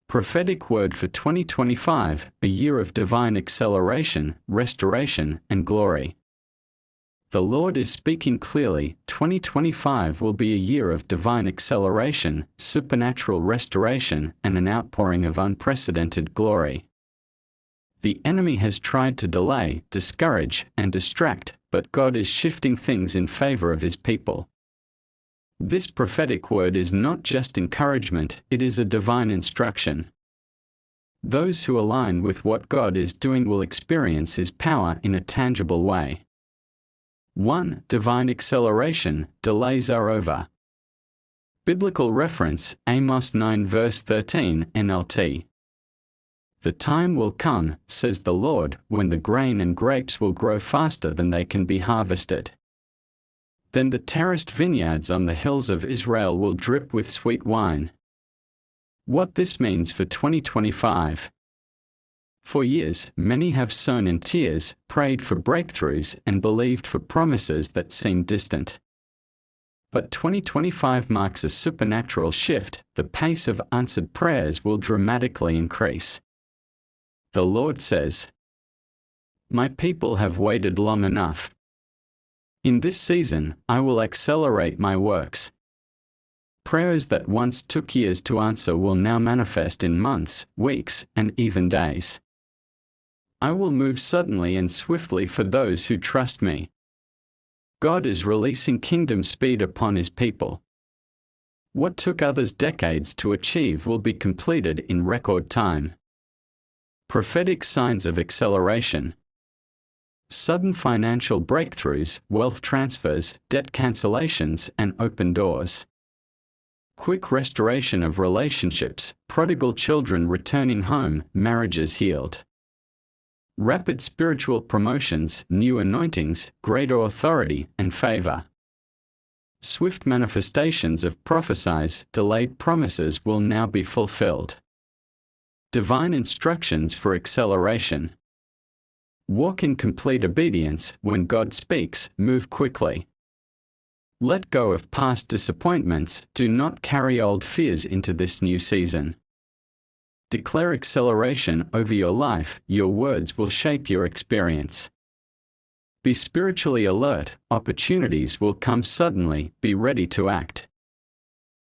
Prophetic word for 2025, a year of divine acceleration, restoration, and glory. The Lord is speaking clearly. 2025 will be a year of divine acceleration, supernatural restoration, and an outpouring of unprecedented glory. The enemy has tried to delay, discourage, and distract, but God is shifting things in favor of His people. This prophetic word is not just encouragement, it is a divine instruction. Those who align with what God is doing will experience His power in a tangible way. 1. Divine acceleration, delays are over. Biblical reference, Amos 9 verse 13, NLT. The time will come, says the Lord, when the grain and grapes will grow faster than they can be harvested. Then the terraced vineyards on the hills of Israel will drip with sweet wine. What this means for 2025. For years, many have sown in tears, prayed for breakthroughs, and believed for promises that seem distant. But 2025 marks a supernatural shift. The pace of answered prayers will dramatically increase. The Lord says, "My people have waited long enough. In this season, I will accelerate my works." Prayers that once took years to answer will now manifest in months, weeks, and even days. I will move suddenly and swiftly for those who trust me. God is releasing kingdom speed upon His people. What took others decades to achieve will be completed in record time. Prophetic signs of acceleration. Sudden financial breakthroughs, wealth transfers, debt cancellations, and open doors. Quick restoration of relationships, prodigal children returning home, marriages healed. Rapid spiritual promotions, new anointings, greater authority, and favor. Swift manifestations of prophecies, delayed promises will now be fulfilled. Divine instructions for acceleration. Walk in complete obedience. When God speaks, move quickly. Let go of past disappointments. Do not carry old fears into this new season. Declare acceleration over your life. Your words will shape your experience. Be spiritually alert. Opportunities will come suddenly. Be ready to act.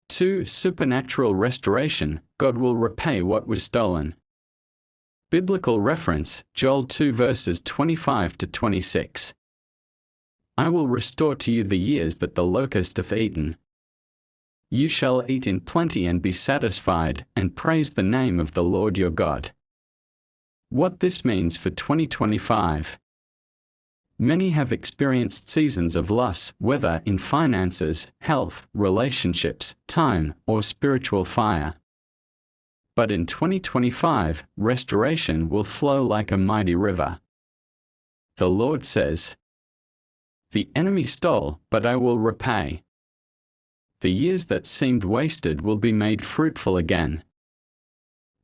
2. Supernatural restoration. God will repay what was stolen. Biblical reference, Joel 2 verses 25 to 26. I will restore to you the years that the locust hath eaten. You shall eat in plenty and be satisfied, and praise the name of the Lord your God. What this means for 2025. Many have experienced seasons of loss, whether in finances, health, relationships, time, or spiritual fire. But in 2025, restoration will flow like a mighty river. The Lord says, "The enemy stole, but I will repay. The years that seemed wasted will be made fruitful again.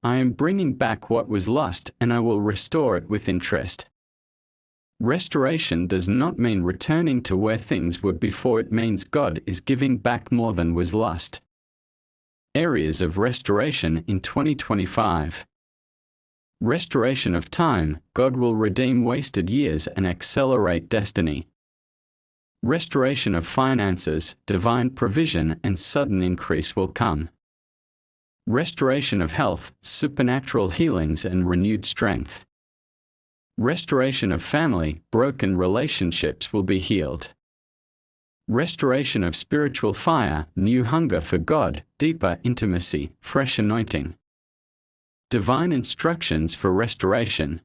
I am bringing back what was lost, and I will restore it with interest." Restoration does not mean returning to where things were before. It means God is giving back more than was lost. Areas of restoration in 2025. Restoration of time. God will redeem wasted years and accelerate destiny. Restoration of finances. Divine provision and sudden increase will come. Restoration of health. Supernatural healings and renewed strength. Restoration of family. Broken relationships will be healed. Restoration of spiritual fire. New hunger for God, deeper intimacy, fresh anointing. Divine instructions for restoration.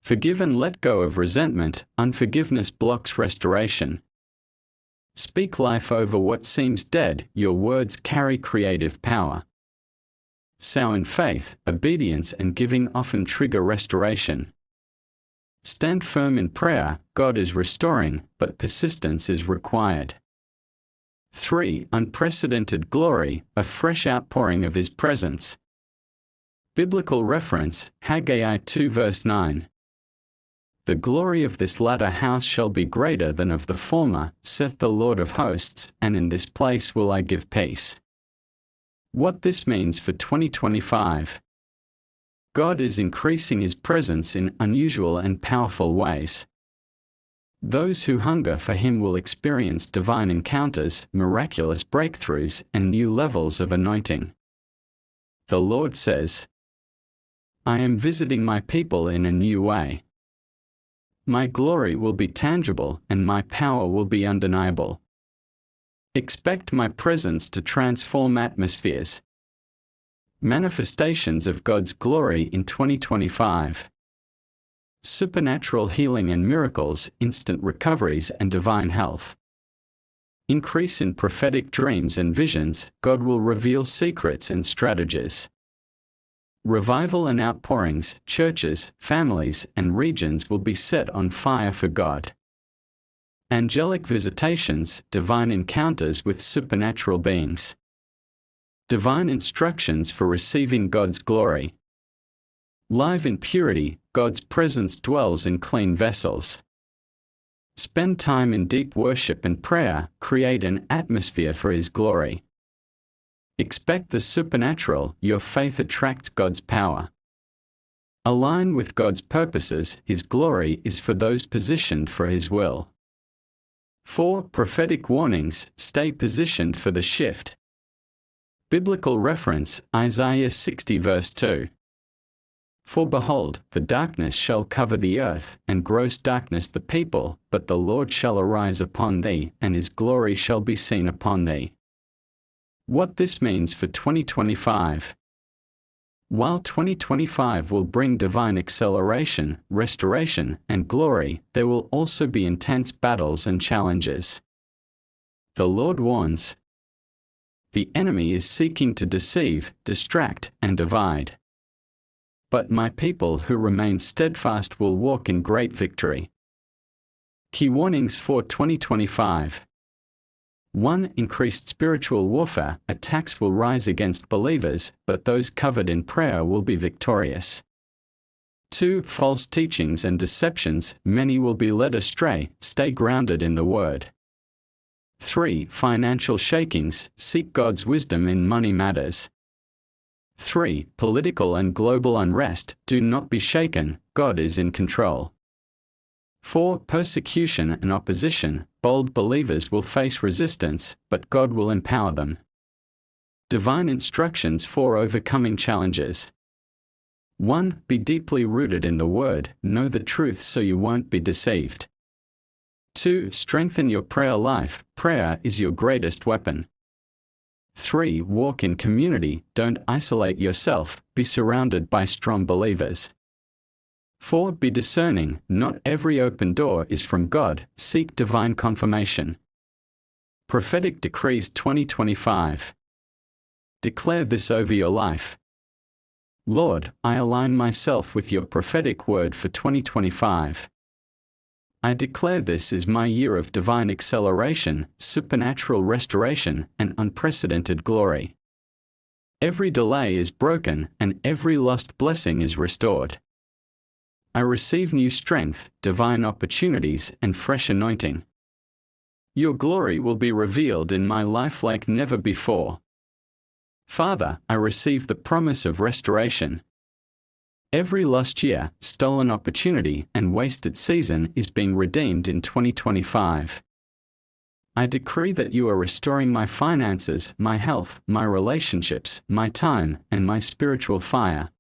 Forgive and let go of resentment. Unforgiveness blocks restoration. Speak life over what seems dead. Your words carry creative power. Sow in faith. Obedience and giving often trigger restoration. Stand firm in prayer. God is restoring, but persistence is required. 3. Unprecedented glory, a fresh outpouring of His presence. Biblical reference, Haggai 2 verse 9. The glory of this latter house shall be greater than of the former, saith the Lord of hosts, and in this place will I give peace. What this means for 2025. God is increasing His presence in unusual and powerful ways. Those who hunger for Him will experience divine encounters, miraculous breakthroughs, and new levels of anointing. The Lord says, "I am visiting my people in a new way. My glory will be tangible and my power will be undeniable. Expect my presence to transform atmospheres." Manifestations of God's glory in 2025. Supernatural healing and miracles, instant recoveries and divine health. Increase in prophetic dreams and visions, God will reveal secrets and strategies. Revival and outpourings, churches, families, and regions will be set on fire for God. Angelic visitations, divine encounters with supernatural beings. Divine instructions for receiving God's glory. Live in purity, God's presence dwells in clean vessels. Spend time in deep worship and prayer, create an atmosphere for His glory. Expect the supernatural, your faith attracts God's power. Align with God's purposes, His glory is for those positioned for His will. 4. Prophetic warnings, stay positioned for the shift. Biblical reference, Isaiah 60 verse 2. For behold, the darkness shall cover the earth, and gross darkness the people, but the Lord shall arise upon thee, and His glory shall be seen upon thee. What this means for 2025. While 2025 will bring divine acceleration, restoration, and glory, there will also be intense battles and challenges. The Lord warns, "The enemy is seeking to deceive, distract, and divide. But my people who remain steadfast will walk in great victory." Key warnings for 2025. 1. Increased spiritual warfare, attacks will rise against believers, but those covered in prayer will be victorious. 2. False teachings and deceptions, many will be led astray, stay grounded in the Word. 3. Financial shakings, seek God's wisdom in money matters. 3. Political and global unrest, do not be shaken, God is in control. 4. Persecution and opposition, bold believers will face resistance, but God will empower them. Divine instructions for overcoming challenges. 1. Be deeply rooted in the Word, know the truth so you won't be deceived. 2. Strengthen your prayer life, prayer is your greatest weapon. 3. Walk in community, don't isolate yourself, be surrounded by strong believers. 4. Be discerning, not every open door is from God, seek divine confirmation. Prophetic decrees 2025. Declare this over your life. Lord, I align myself with your prophetic word for 2025. I declare this is my year of divine acceleration, supernatural restoration, and unprecedented glory. Every delay is broken, and every lost blessing is restored. I receive new strength, divine opportunities, and fresh anointing. Your glory will be revealed in my life like never before. Father, I receive the promise of restoration. Every lost year, stolen opportunity, and wasted season is being redeemed in 2025. I decree that you are restoring my finances, my health, my relationships, my time, and my spiritual fire.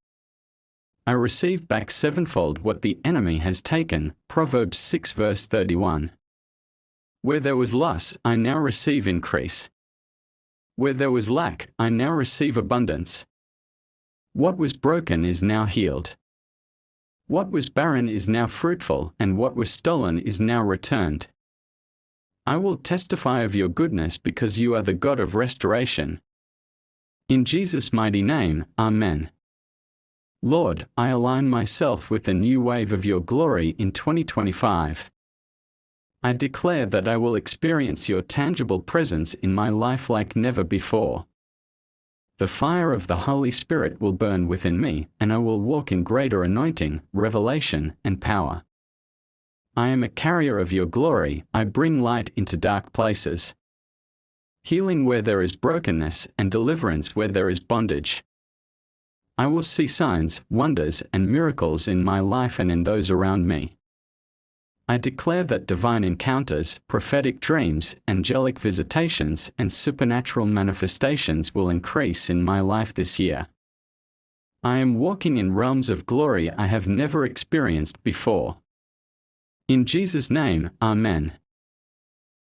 I receive back sevenfold what the enemy has taken, Proverbs 6 verse 31. Where there was loss, I now receive increase. Where there was lack, I now receive abundance. What was broken is now healed. What was barren is now fruitful, and what was stolen is now returned. I will testify of your goodness because you are the God of restoration. In Jesus' mighty name, Amen. Lord, I align myself with a new wave of your glory in 2025. I declare that I will experience your tangible presence in my life like never before. The fire of the Holy Spirit will burn within me, and I will walk in greater anointing, revelation, and power. I am a carrier of your glory, I bring light into dark places. healing where there is brokenness, and deliverance where there is bondage. I will see signs, wonders, and miracles in my life and in those around me. I declare that divine encounters, prophetic dreams, angelic visitations, and supernatural manifestations will increase in my life this year. I am walking in realms of glory I have never experienced before. In Jesus' name, Amen.